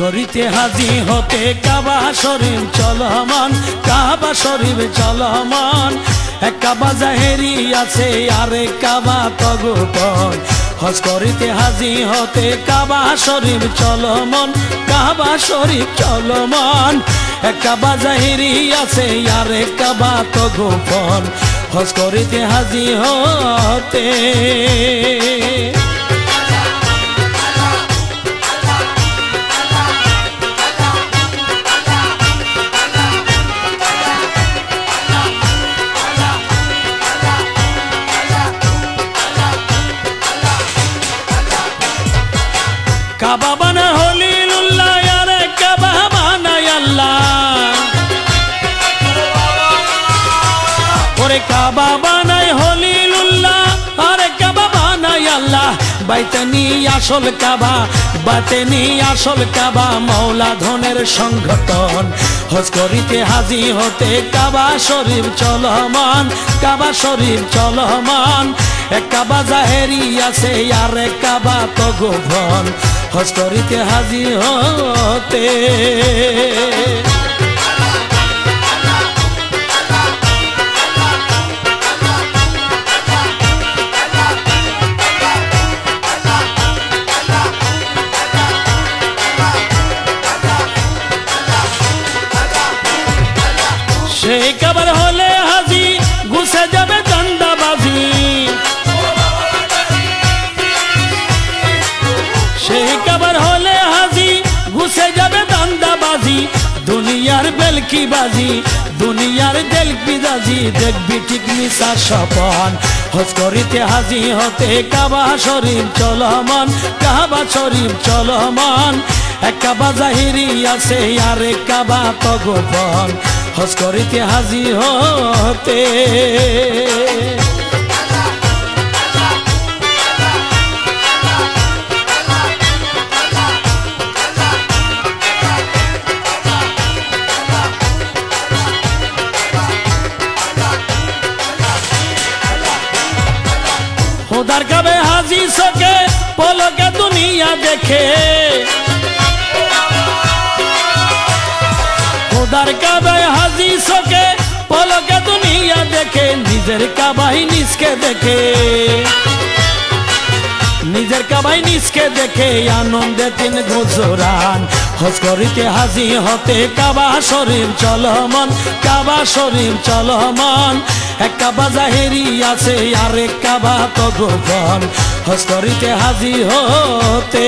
করিতে হাজি হতে কাবা শরীফ চলমান, কাবা শরীফ চলমান। এক কাবা জাহেরি আছে আরেক কাবা তগোপন। হজ করিতে হাজি হতে কাবা শরীফ চলমান, কাবা শরীফ চলমান। এক কাবা জাহেরি আছে আরেক কাবা তগোপন। হজ করিতে হাজি হতে কাবা বানা হলিলুল্লাহ আরে কাবা বানায় আল্লাহ, ওরে কাবা বানায় হলিলুল্লাহ আরে কাবা বানায় আল্লাহ। বাইতানি আসল কাবা, বাতেনি আসল কাবা, মৌলা ধনের সংগঠন। হজ করিতে হাজি হতে কাবা শরীফ চলমান, কাবা শরীফ চলমান। এক কাবা জাহেরি আছে আর এক কাবা তগোপন। হজ করিতে হাজি হতে সেই কাবার হলে হাজি ঘুষে যাবে চান্দাবাজি, সেই কাবার হলে হাজি ঘুষে যাবে দান্দাবাজি। দুনিয়ার বেলকি বাজি, দুনিয়ার দেলকি বাজি, দেখবি ঠিক মিশা স্বপন। হজ করিতে হাজি হতে কাবা শরীফ চলমান, কাবা শরীফ চলমান। এক কাবা জাহিরি আছে আর এক কাবা তগোপন। হজ করিতে হাজি হতে খোদার কাবে হাজি সকে পলকে দুনিয়া দেখে, খোদার কাবে হাজি সকে পলকে দুনিয়া দেখে। নিজের কাবাই নিজকে দেখে, নিজের কাবাই নিজকে দেখে আনন্দে তিন গুজরান। হজ করিতে হাজি হতে কাবা শরীফ চলমান, কাবা শরীফ চলমান। এক কাবা জাহেরি আছে আর এক কাবা তগোপন। হজ করিতে হাজি হতে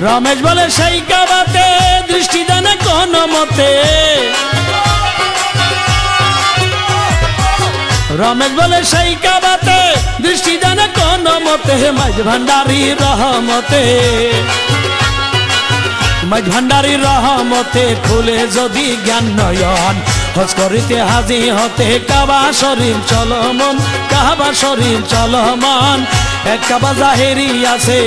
রমেশ বলে সেই কাবাতে দৃষ্টি দেন কোন মতে, রমেশ বলে সেই কাবাতে দৃষ্টি দেন কোন মতে। মাঝ ভান্ডারি রহমতে, মাঝ ভান্ডারি রহমতে খুলে যদি জ্ঞান নয়ন। হজ করিতে হাজি হতে কাবা শরীফ চলমান, কাবা শরীফ চলমান। এক কাবা জাহেরি আছে,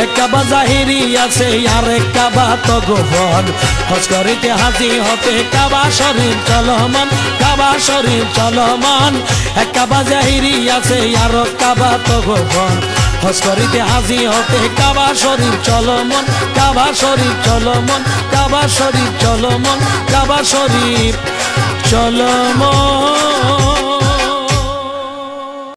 এক কাবা জাহেরি আছে আর এক কাবা তগোপন। হজ করিতে হাজি হতে কাবা শরীফ চলমান, কাবা শরীফ চলমান। এক কাবা জাহেরি আছে আর এক কাবা তগোপন। হজ করিতে হাজি হতে কাবা শরীফ চলমান, কাবা শরীফ চলমান, কাবা শরীফ চলমান, কাবা শরীফ চলমান।